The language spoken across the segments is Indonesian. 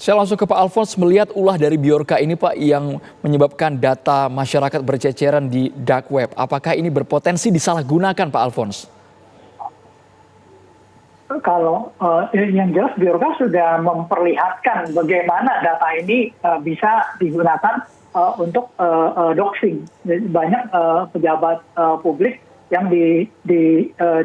Saya langsung ke Pak Alphonse, melihat ulah dari Bjorka ini Pak yang menyebabkan data masyarakat berceceran di dark web. Apakah ini berpotensi disalahgunakan Pak Alphonse? Kalau yang jelas Bjorka sudah memperlihatkan bagaimana data ini bisa digunakan untuk doxing. Banyak pejabat publik yang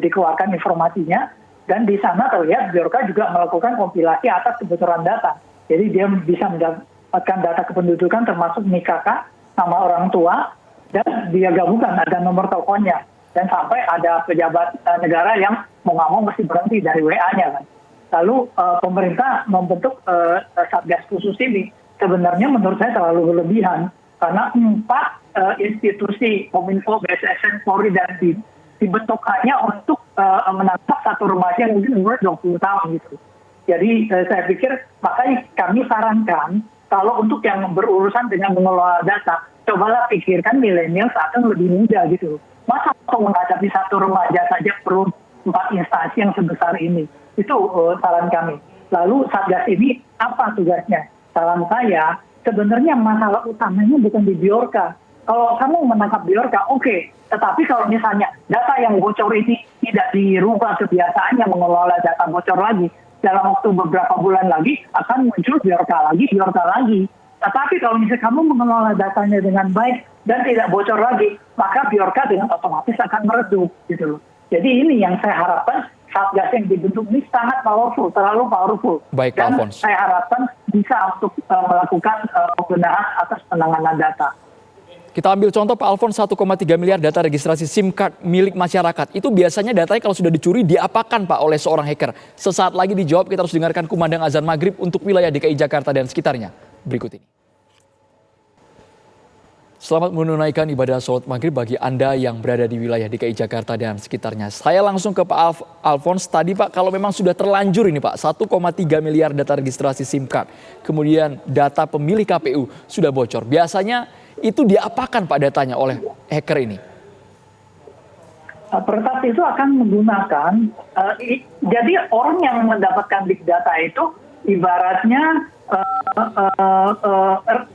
dikeluarkan informasinya, dan di sana terlihat Bjorka juga melakukan kompilasi atas kebocoran data. Jadi dia bisa mendapatkan data kependudukan termasuk NIK, nama orang tua, dan dia gabungkan ada nomor teleponnya. Dan sampai ada pejabat negara yang mau nggak mau mesti berhenti dari WA-nya kan. Lalu pemerintah membentuk satgas khusus ini. Sebenarnya menurut saya terlalu berlebihan. Karena 4 institusi Kominfo, BSSN, Polri, dan BIN dibentuk hanya untuk menangkap satu remaja yang mungkin umur 20 tahun gitu. Jadi saya pikir makanya kami sarankan kalau untuk yang berurusan dengan mengelola data, cobalah pikirkan milenial saat yang lebih muda gitu. Masa untuk menghadapi satu remaja saja perlu 4 instansi yang sebesar ini. Itu saran kami. Lalu Satgas ini apa tugasnya? Saran saya, sebenarnya masalah utamanya bukan di Bjorka. Kalau kamu menangkap Bjorka, oke. Tetapi kalau misalnya data yang bocor ini tidak dirubah kebiasaannya mengelola data bocor lagi, dalam waktu beberapa bulan lagi akan muncul Bjorka lagi. Tetapi kalau misalnya kamu mengelola datanya dengan baik dan tidak bocor lagi, maka Bjorka dengan otomatis akan meredup gitu loh. Jadi ini yang saya harapkan Satgas yang dibentuk ini sangat powerful, terlalu powerful. Baik, dan Alphonse. saya harapkan bisa untuk melakukan pembenahan atas penanganan data. Kita ambil contoh Pak Alphonse, 1,3 miliar data registrasi SIM card milik masyarakat. Itu biasanya datanya kalau sudah dicuri diapakan Pak oleh seorang hacker? Sesaat lagi dijawab, kita harus dengarkan kumandang azan maghrib untuk wilayah DKI Jakarta dan sekitarnya. Berikut ini. Selamat menunaikan ibadah sholat maghrib bagi Anda yang berada di wilayah DKI Jakarta dan sekitarnya. Saya langsung ke Pak Alphonse. Tadi Pak, kalau memang sudah terlanjur ini Pak, 1,3 miliar data registrasi SIM card. Kemudian data pemilih KPU sudah bocor. Biasanya itu diapakan Pak datanya oleh hacker ini? Pertas itu akan menggunakan, jadi orang yang mendapatkan big data itu ibaratnya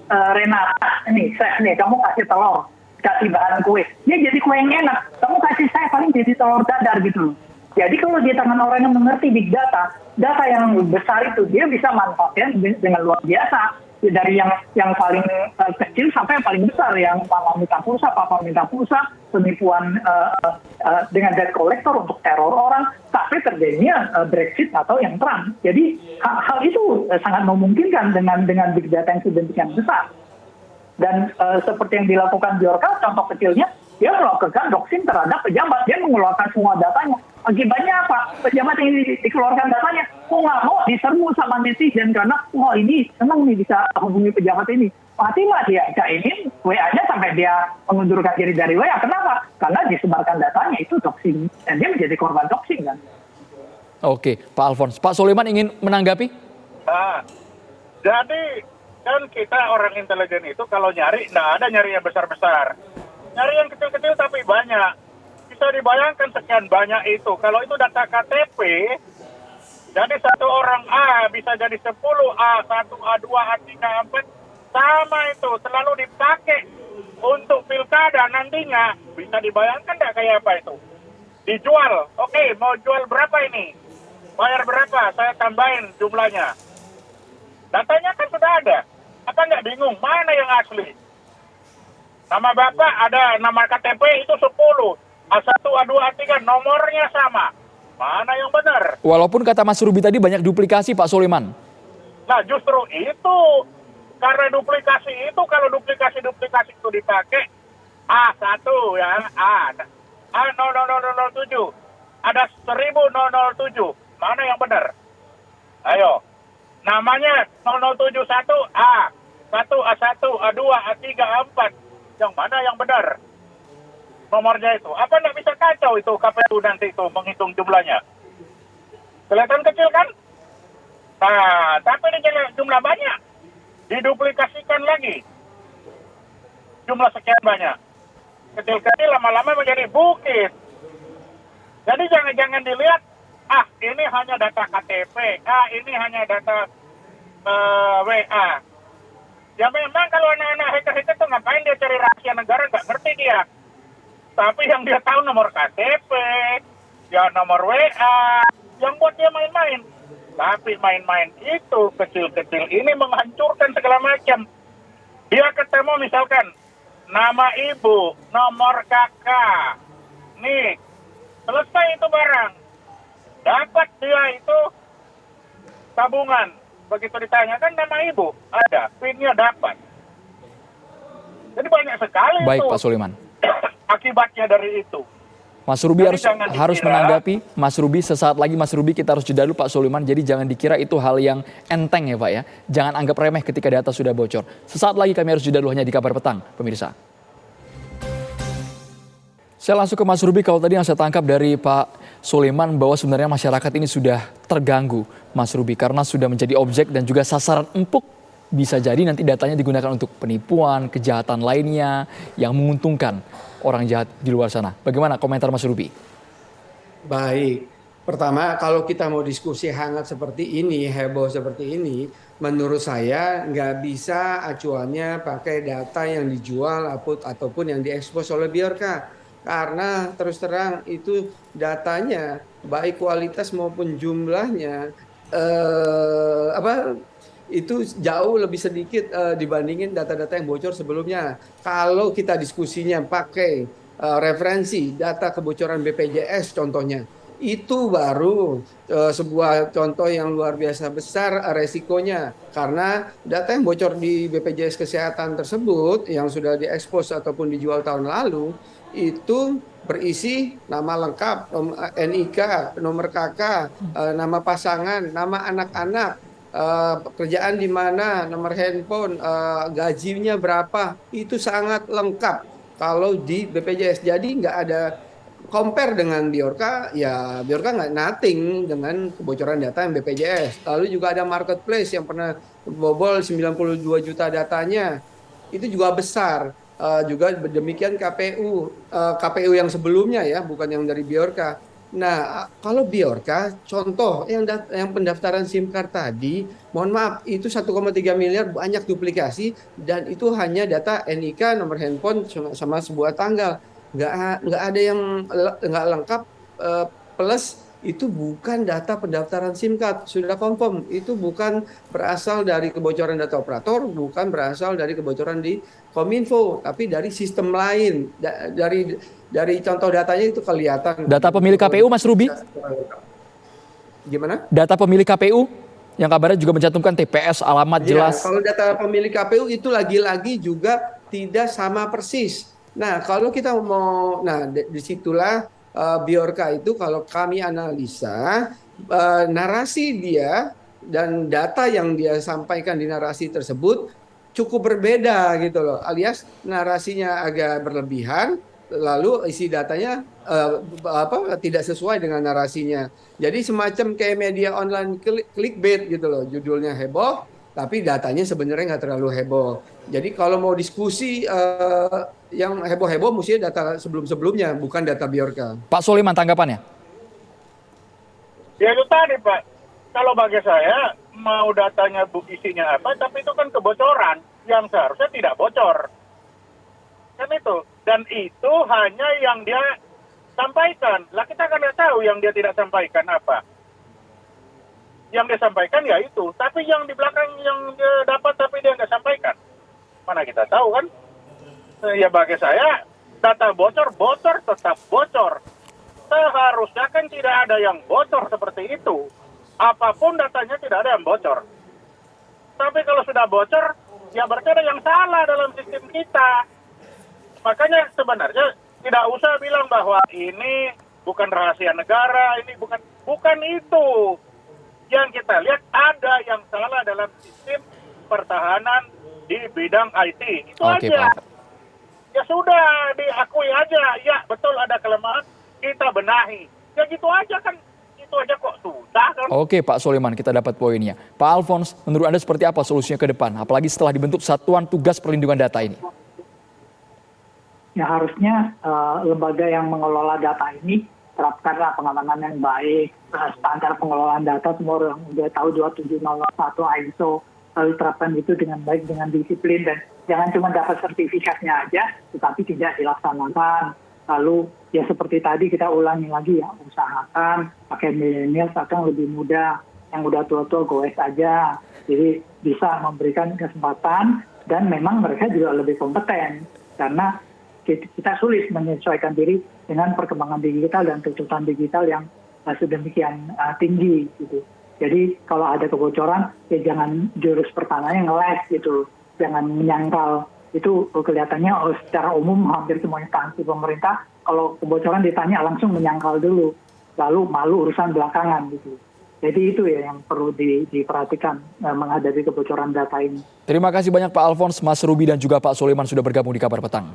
Renata, nih chef nih, kamu kasih telur, kasih bahan kue, dia jadi kue yang enak, kamu kasih saya paling jadi telur dadar gitu. Jadi kalau di tangan orang yang mengerti big data, data yang besar itu dia bisa manfaatkan dengan luar biasa. Dari yang paling kecil sampai yang paling besar, yang mama minta pulsa, papa minta pulsa, penipuan dengan debt collector untuk teror orang, sampai terjadinya Brexit atau yang Trump. Jadi hal itu sangat memungkinkan dengan big data yang sedemikian besar. Dan seperti yang dilakukan Bjorka, contoh kecilnya, dia melakukan doxing terhadap pejabat, dia mengeluarkan semua datanya. Akibatnya apa? Pejabat yang dikeluarkan datanya, nggak mau diserbu sama netizen karena, ini senang nih bisa hubungi pejabat ini. Mati-mati dia ini WA-nya sampai dia mengundurkan diri dari WA. Kenapa? Karena disebarkan datanya itu doxing. Dan dia menjadi korban doxing kan. Oke, Pak Alphonse. Pak Soleman ingin menanggapi? Jadi kan kita orang intelijen itu kalau nyari, nggak ada nyari yang besar-besar. Nyari yang kecil-kecil tapi banyak. Bisa dibayangkan sekian banyak itu. Kalau itu data KTP, jadi satu orang A bisa jadi 10 A1, A2, A3, A4, sama itu. Selalu dipakai untuk pilkada nantinya. Bisa dibayangkan nggak kayak apa itu? Dijual. Oke, mau jual berapa ini? Bayar berapa? Saya tambahin jumlahnya. Datanya kan sudah ada. Apa nggak bingung? Mana yang asli? Nama Bapak ada, nama KTP itu 10. A1, A2, A3, nomornya sama. Mana yang benar? Walaupun kata Mas Ruby tadi banyak duplikasi Pak Soleman. Nah justru itu. Karena duplikasi itu, kalau duplikasi itu dipakai, A1 ya, A0007. Ada 1007. Mana yang benar? Ayo. Namanya 0071 A1, A1, A2, A3, A4. Yang mana yang benar? Nomornya itu. Apa nggak bisa kacau itu KPU nanti itu menghitung jumlahnya? Kelihatan kecil kan? Nah, tapi ini jumlah banyak. Diduplikasikan lagi. Jumlah sekian banyak. Kecil-kecil lama-lama menjadi bukit. Jadi jangan dilihat, ini hanya data KTP, ini hanya data WA. Ya memang kalau anak-anak hacker-hacker tuh ngapain dia cari rahasia negara, nggak ngerti dia. Tapi yang dia tahu nomor KTP, ya nomor WA, yang buat dia main-main. Tapi main-main itu kecil-kecil ini menghancurkan segala macam. Dia ketemu misalkan nama ibu, nomor kakak, nih, selesai itu barang. Dapat dia itu tabungan. Begitu ditanyakan nama ibu, ada, PIN-nya dapat. Jadi banyak sekali Baik itu Pak Suleman. akibatnya dari itu. Mas Ruby Jadi harus menanggapi. Mas Ruby, sesaat lagi Mas Ruby, kita harus jeda dulu Pak Suleman. Jadi jangan dikira itu hal yang enteng ya Pak ya. Jangan anggap remeh ketika data sudah bocor. Sesaat lagi kami harus jeda dulu hanya di Kabar Petang, pemirsa. Saya langsung ke Mas Ruby. Kalau tadi yang saya tangkap dari Pak Suleman bahwa sebenarnya masyarakat ini sudah terganggu, Mas Ruby, karena sudah menjadi objek dan juga sasaran empuk. Bisa jadi nanti datanya digunakan untuk penipuan, kejahatan lainnya yang menguntungkan orang jahat di luar sana. Bagaimana komentar Mas Ruby? Baik, pertama kalau kita mau diskusi hangat seperti ini, heboh seperti ini, menurut saya nggak bisa acuannya pakai data yang dijual ataupun yang diekspos oleh Biorka. Karena terus terang itu datanya, baik kualitas maupun jumlahnya, itu jauh lebih sedikit dibandingin data-data yang bocor sebelumnya. Kalau kita diskusinya pakai referensi data kebocoran BPJS contohnya, itu baru sebuah contoh yang luar biasa besar resikonya. Karena data yang bocor di BPJS Kesehatan tersebut yang sudah diekspos ataupun dijual tahun lalu, itu berisi nama lengkap, NIK, nomor KK, nama pasangan, nama anak-anak, pekerjaan di mana, nomor handphone, gajinya berapa, itu sangat lengkap kalau di BPJS. Jadi nggak ada compare dengan Biorka, ya Biorka nggak nothing dengan kebocoran data yang BPJS. Lalu juga ada marketplace yang pernah bobol 92 juta datanya, itu juga besar. Juga demikian KPU yang sebelumnya ya, bukan yang dari Biorka. Nah, kalau Biorka, contoh yang pendaftaran SIM card tadi, mohon maaf, itu 1,3 miliar banyak duplikasi dan itu hanya data NIK, nomor handphone sama sebuah tanggal. Nggak ada yang nggak lengkap, plus itu bukan data pendaftaran SIM card, sudah confirm. Itu bukan berasal dari kebocoran data operator, bukan berasal dari kebocoran di Kominfo, tapi dari sistem lain. Dari contoh datanya itu kelihatan. Data pemilih KPU, Mas Ruby? Gimana? Data pemilih KPU yang kabarnya juga mencantumkan TPS, alamat jelas. Ya, kalau data pemilih KPU itu lagi-lagi juga tidak sama persis. Nah, kalau kita mau, disitulah Biorka itu kalau kami analisa narasi dia dan data yang dia sampaikan di narasi tersebut cukup berbeda gitu loh, alias narasinya agak berlebihan, lalu isi datanya tidak sesuai dengan narasinya. Jadi semacam kayak media online clickbait gitu loh, judulnya heboh tapi datanya sebenarnya nggak terlalu heboh. Jadi kalau mau diskusi yang heboh-heboh mestinya data sebelum-sebelumnya, bukan data Biorka. Pak Suleman, tanggapannya? Ya itu tadi Pak, kalau bagi saya mau datanya isinya apa, tapi itu kan kebocoran yang seharusnya tidak bocor. Kan itu. Dan itu hanya yang dia sampaikan. Lah kita kan nggak tahu yang dia tidak sampaikan apa. Yang dia sampaikan ya itu, tapi yang di belakang yang dia dapat tapi dia nggak sampaikan. Mana kita tahu kan? Ya bagi saya, data bocor tetap bocor. Seharusnya kan tidak ada yang bocor seperti itu. Apapun datanya tidak ada yang bocor. Tapi kalau sudah bocor, ya berarti ada yang salah dalam sistem kita. Makanya sebenarnya tidak usah bilang bahwa ini bukan rahasia negara, ini bukan itu. Yang kita lihat ada yang salah dalam sistem pertahanan di bidang IT. Itu aja. Pak. Ya sudah, diakui aja. Ya betul ada kelemahan, kita benahi. Ya gitu aja kan. Itu aja kok susah kan. Oke Pak Suleman, kita dapat poinnya. Pak Alfons, menurut Anda seperti apa solusinya ke depan? Apalagi setelah dibentuk Satuan Tugas Perlindungan Data ini. Ya harusnya lembaga yang mengelola data ini terapkanlah pengamanan yang baik, standar pengelolaan data semua orang udah tahu 27001 ISO lalu terapkan itu dengan baik, dengan disiplin, dan jangan cuma dapat sertifikatnya aja, tetapi tidak dilaksanakan. Lalu ya seperti tadi kita ulangi lagi ya, usahakan pakai milenial akan lebih mudah, yang udah tua-tua goes aja. Jadi bisa memberikan kesempatan dan memang mereka juga lebih kompeten karena kita sulit menyesuaikan diri dengan perkembangan digital dan tuntutan digital yang sedemikian tinggi gitu. Jadi kalau ada kebocoran ya jangan jurus pertamanya ngeles gitu, jangan menyangkal. Itu kelihatannya secara umum hampir semua instansi pemerintah kalau kebocoran ditanya langsung menyangkal dulu, lalu malu urusan belakangan gitu. Jadi itu ya yang perlu diperhatikan menghadapi kebocoran data ini. Terima kasih banyak Pak Alphonse, Mas Ruby dan juga Pak Soleman sudah bergabung di Kabar Petang.